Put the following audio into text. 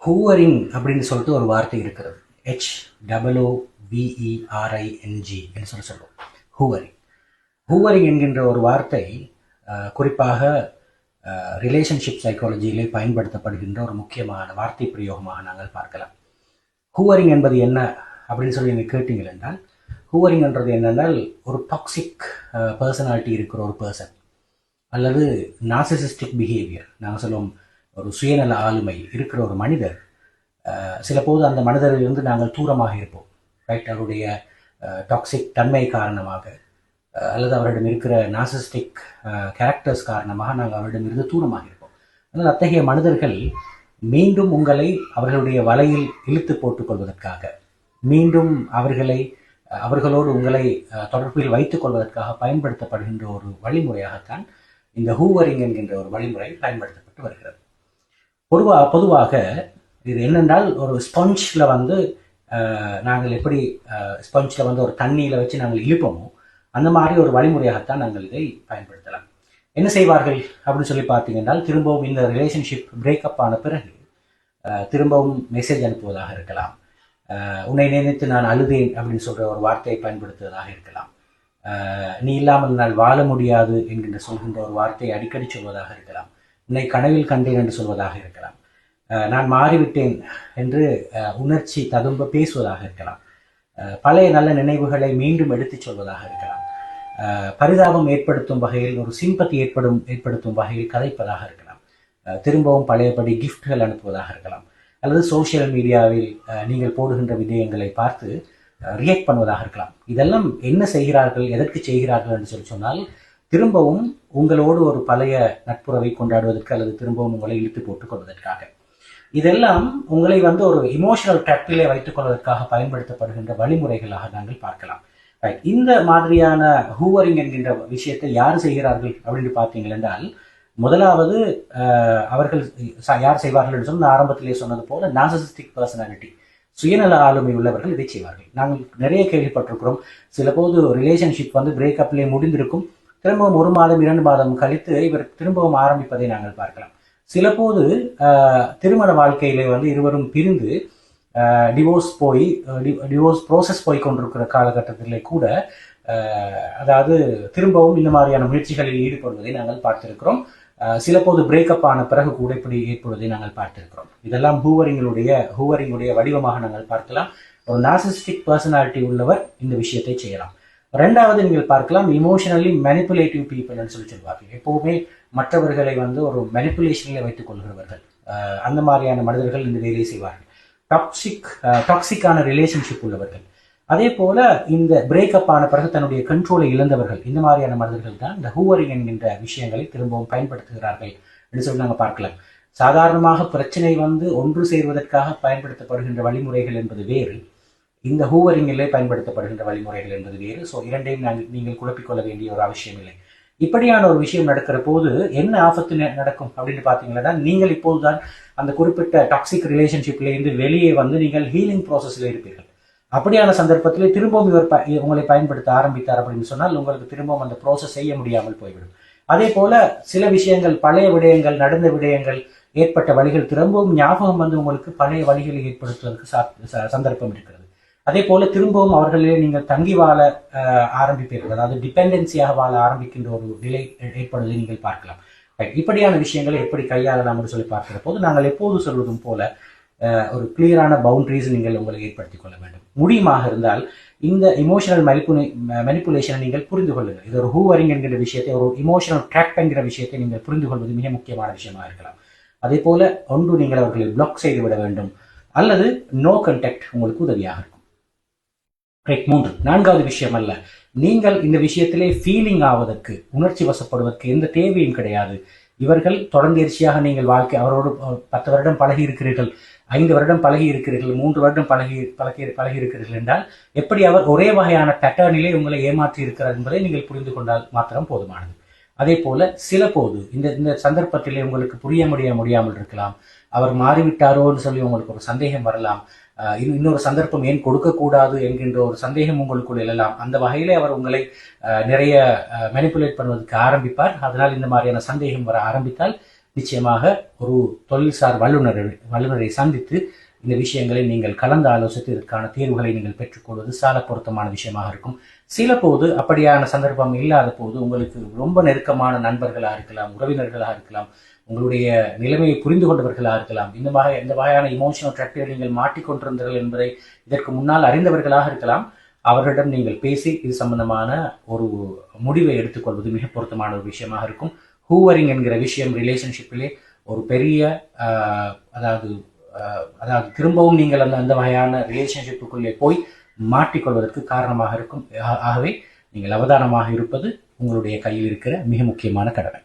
ஹூவரிங் அப்படின்னு சொல்லிட்டு ஒரு வார்த்தை இருக்கிறது. HOOVERING என்று சொல்லுவோம். ஹூவரிங் ஹூவரிங் என்கின்ற ஒரு வார்த்தை குறிப்பாக ரிலேஷன்ஷிப் சைக்காலஜியிலே பயன்படுத்தப்படுகின்ற ஒரு முக்கியமான வார்த்தை பிரயோகமாக நாங்கள் பார்க்கலாம். ஹூவரிங் என்பது என்ன அப்படின்னு சொல்லி நீங்கள் கேட்டீங்கள் என்றால், ஹூவரிங் என்றது என்னென்றால் ஒரு டாக்ஸிக் பர்சனாலிட்டி இருக்கிற ஒரு பர்சன் அல்லது நார்சிசிஸ்டிக் பிஹேவியர், நாங்கள் சொல்லுவோம் ஒரு சுயநல ஆளுமை இருக்கிற ஒரு மனிதர். சில போது அந்த மனிதரிலிருந்து நாங்கள் தூரமாக இருப்போம், ரைட்? அவருடைய டாக்ஸிக் தன்மை காரணமாக அல்லது அவரிடம் இருக்கிற நார்சிஸ்டிக் கேரக்டர்ஸ் காரணமாக நாங்கள் அவரிடமிருந்து தூரமாக இருப்போம். ஆனால் அத்தகைய மனிதர்கள் மீண்டும் உங்களை அவர்களுடைய வலையில் இழுத்து போட்டுக்கொள்வதற்காக, மீண்டும் அவர்களோடு உங்களை தொடர்பில் வைத்துக் கொள்வதற்காக பயன்படுத்தப்படுகின்ற ஒரு வழிமுறையாகத்தான் இந்த ஹூவரிங் என்கின்ற ஒரு வழிமுறை பயன்படுத்தப்பட்டு வருகிறது. பொதுவாக இது என்னென்றால், ஒரு ஸ்பஞ்சில் நாங்கள் எப்படி ஸ்பஞ்சில் ஒரு தண்ணியில் வச்சு நாங்கள் இழுப்போமோ அந்த மாதிரி ஒரு வழிமுறையாகத்தான் நாங்கள் இதை பயன்படுத்தலாம். என்ன செய்வார்கள் அப்படின்னு சொல்லி பார்த்தீங்கன்னா, திரும்பவும் இந்த ரிலேஷன்ஷிப் பிரேக்கப் ஆன பிறகு திரும்பவும் மெசேஜ் அனுப்புவதாக இருக்கலாம், உன்னை நினைத்து நான் அழுதேன் அப்படின்னு சொல்கிற ஒரு வார்த்தையை பயன்படுத்துவதாக இருக்கலாம், நீ இல்லாமல் நான் வாழ முடியாது என்கின்ற சொல்கின்ற ஒரு வார்த்தையை அடிக்கடி சொல்வதாக இருக்கலாம், உன்னை கனவில் கண்டேன் என்று சொல்வதாக இருக்கலாம், நான் மாறிவிட்டேன் என்று உணர்ச்சி ததும்ப பேசுவதாக இருக்கலாம், பழைய நல்ல நினைவுகளை மீண்டும் எடுத்துச் சொல்வதாக இருக்கலாம், பரிதாபம் ஏற்படுத்தும் வகையில் ஒரு சிம்பத்தி ஏற்படுத்தும் வகையில் கதைப்பதாக இருக்கலாம், திரும்பவும் பழையபடி கிஃப்ட்கள் அனுப்புவதாக இருக்கலாம், அல்லது சோசியல் மீடியாவில் நீங்கள் போடுகின்ற விடயங்களை பார்த்து ரியாக்ட் பண்ணுவதாக இருக்கலாம். இதெல்லாம் என்ன செய்கிறார்கள், எதற்கு செய்கிறார்கள் என்று சொன்னால், திரும்பவும் உங்களோடு ஒரு பழைய நட்புறவை கொண்டாடுவதற்கு அல்லது திரும்பவும் உங்களை இழுத்து போட்டுக் கொள்வதற்காக. இதெல்லாம் உங்களை ஒரு இமோஷனல் ட்ராப்பிலே வைத்துக் கொள்வதற்காக பயன்படுத்தப்படுகின்ற வழிமுறைகளாக நாங்கள் பார்க்கலாம். இந்த மாதிரியான ஹூவரிங் என்கின்ற விஷயத்தை யார் செய்கிறார்கள் அப்படின்னு பார்த்தீங்கள் என்றால், முதலாவது அவர்கள் யார் செய்வார்கள் என்று சொன்னால், ஆரம்பத்திலே சொன்னது போல நார்சிசிஸ்டிக் பர்சனாலிட்டி, சுயநல ஆளுமை உள்ளவர்கள் இதை செய்வார்கள். நாங்கள் நிறைய கேள்விப்பட்டிருக்கிறோம். சில போது ரிலேஷன்ஷிப் பிரேக்கப்லேயே முடிந்திருக்கும், திரும்பவும் 1 மாதம் 2 மாதம் கழித்து இவர் திரும்பவும் ஆரம்பிப்பதை நாங்கள் பார்க்கலாம். சில போது திருமண வாழ்க்கையிலே இருவரும் பிரிந்து டிவோர்ஸ் ப்ரோசஸ் போய் கொண்டிருக்கிற காலகட்டத்திலே கூட அதாவது திரும்பவும் இந்த மாதிரியான முயற்சிகளில் ஈடுபடுவதை நாங்கள் பார்த்திருக்கிறோம். சில போது பிரேக்கப் ஆன பிறகு கூட இப்படி ஏற்படுவதை நாங்கள் பார்த்திருக்கிறோம். இதெல்லாம் ஹூவரிங்குடைய வடிவமாக நாங்கள் பார்க்கலாம். ஒரு நார்சிசிஸ்டிக் பர்சனாலிட்டி உள்ளவர் இந்த விஷயத்தை செய்யலாம். ரெண்டாவது நீங்கள் பார்க்கலாம், இமோஷனலி மேனிப்புலேட்டிவ் பீப்புள்னு சொல்வார்கள். எப்பவுமே மற்றவர்களை ஒரு மேனிப்புலேஷனில் வைத்துக் கொள்கிறவர்கள், அந்த மாதிரியான மனிதர்கள் இந்த வேலையை செய்வார்கள். டாக்ஸிக்கான ரிலேஷன்ஷிப் உள்ளவர்கள், அதே போல இந்த பிரேக்கப் ஆன பிறகு தன்னுடைய கண்ட்ரோலை இழந்தவர்கள், இந்த மாதிரியான மனிதர்கள் தான் இந்த ஹூவரிங் என்கின்ற விஷயங்களை திரும்பவும் பயன்படுத்துகிறார்கள் என்று சொல்லி நாங்கள் பார்க்கலாம். சாதாரணமாக பிரச்சனை ஒன்று சேர்வதற்காக பயன்படுத்தப்படுகின்ற வழிமுறைகள் என்பது வேறு, இந்த ஹூவரிங்கிலே பயன்படுத்தப்படுகின்ற வழிமுறைகள் என்பது வேறு. ஸோ இரண்டையும் நீங்கள் குழப்பிக்கொள்ள வேண்டிய ஒரு அவசியம் இல்லை. இப்படியான ஒரு விஷயம் நடக்கிற போது என்ன ஆபத்து நடக்கும் அப்படின்னு பார்த்தீங்கன்னா, நீங்கள் இப்போதுதான் அந்த குறிப்பிட்ட டாக்ஸிக் ரிலேஷன்ஷிப்லேருந்து வெளியே நீங்கள் ஹீலிங் ப்ராசஸில் இருப்பீர்கள். அப்படியான சந்தர்ப்பத்தில் திரும்பவும் இவர் உங்களை பயன்படுத்த ஆரம்பித்தார் அப்படின்னு சொன்னால், உங்களுக்கு திரும்பவும் அந்த ப்ராசஸ் செய்ய முடியாமல் போய்விடும். அதே போல சில விஷயங்கள், பழைய விடயங்கள், நடந்த விடயங்கள், ஏற்பட்ட வழிகள் திரும்பவும் ஞாபகம் உங்களுக்கு பழைய வழிகளை ஏற்படுத்துவதற்கு சந்தர்ப்பம் இருக்கிறது. அதே போல திரும்பவும் அவர்களே நீங்கள் தங்கி வாழ ஆரம்பிப்பீர்கள், அதாவது டிபெண்டன்சியாக வாழ ஆரம்பிக்கின்ற ஒரு நிலை ஏற்படுவதை நீங்கள் பார்க்கலாம். இப்படியான விஷயங்களை எப்படி கையாளலாம் என்று சொல்லி பார்க்கிற போது, நாங்கள் எப்போது சொல்வதும் போல ஒரு கிளியரான பவுண்டரிஸ் நீங்கள் உங்களை ஏற்படுத்திக் கொள்ள வேண்டும். முடியுமாக இருந்தால் இந்த இமோஷனல் மெனிப்புலேஷனை நீங்கள் புரிந்து கொள்ளுங்கள். இது ஒரு ஹூவரிங் என்கிற விஷயத்தை, ஒரு இமோஷனல் ட்ராப் என்கிற விஷயத்தை நீங்கள் புரிந்து கொள்வது மிக முக்கியமான விஷயமாக இருக்கலாம். அதே போல ஒன்று நீங்கள் அவர்களை பிளாக் செய்து விட வேண்டும், அல்லது நோ கண்டெக்ட் உங்களுக்கு உதவியாக இருக்கும். 3. 4வது விஷயம் அல்ல, நீங்கள் இந்த விஷயத்திலே ஃபீலிங் ஆவதற்கு, உணர்ச்சி வசப்படுவதற்கு எந்த தேவையும் கிடையாது. இவர்கள் தொடர்ந்தேர்ச்சியாக நீங்கள் அவரோடு 10 வருடம் பழகி இருக்கிறீர்கள், 5 வருடம் பழகி இருக்கிறீர்கள், 3 வருடம் பழகி இருக்கிறீர்கள் என்றால், எப்படி அவர் ஒரே வகையான பேட்டர்னிலே உங்களை ஏமாற்றி இருக்கிறார் என்பதை நீங்கள் புரிந்து கொண்டால் மாத்திரம் போதுமானது. அதே போல சில போது இந்த சந்தர்ப்பத்திலே உங்களுக்கு புரிய முடியாமல் இருக்கலாம். அவர் மாறிவிட்டாரோன்னு சொல்லி உங்களுக்கு ஒரு சந்தேகம் வரலாம். இன்னொரு சந்தர்ப்பம் ஏன் கொடுக்கக்கூடாது என்கின்ற ஒரு சந்தேகம் உங்களுக்குள் எழலாம். அந்த வகையிலே அவர் உங்களை நிறைய மேனிப்புலேட் பண்ணுவதற்கு ஆரம்பிப்பார். அதனால் இந்த மாதிரியான சந்தேகம் வர ஆரம்பித்தால் நிச்சயமாக ஒரு தொழில்சார் வல்லுநரை சந்தித்து இந்த விஷயங்களை நீங்கள் கலந்து ஆலோசித்து இதற்கான தீர்வுகளை நீங்கள் பெற்றுக்கொள்வது சால பொருத்தமான விஷயமாக இருக்கும். சில போது அப்படியான சந்தர்ப்பம் இல்லாத போது உங்களுக்கு ரொம்ப நெருக்கமான நண்பர்களாக இருக்கலாம், உறவினர்களாக இருக்கலாம், உங்களுடைய நிலைமையை புரிந்து கொண்டவர்களாக இருக்கலாம், இந்த வகையான இமோஷனல் ட்ராக்டரில் நீங்கள் மாட்டிக்கொண்டிருந்தீர்கள் என்பதை இதற்கு முன்னால் அறிந்தவர்களாக இருக்கலாம். அவர்களிடம் நீங்கள் பேசி இது சம்பந்தமான ஒரு முடிவை எடுத்துக்கொள்வது மிக பொருத்தமான ஒரு விஷயமாக இருக்கும். ஹூவரிங் என்கிற விஷயம் ரிலேஷன்ஷிப்பிலே ஒரு பெரிய அதாவது திரும்பவும் நீங்கள் அந்த வகையான ரிலேஷன்ஷிப்புக்குள்ளே போய் மாட்டிக்கொள்வதற்கு காரணமாக இருக்கும். ஆகவே நீங்கள் அவதானமாக இருப்பது உங்களுடைய கையில் இருக்கிற மிக முக்கியமான கடமை.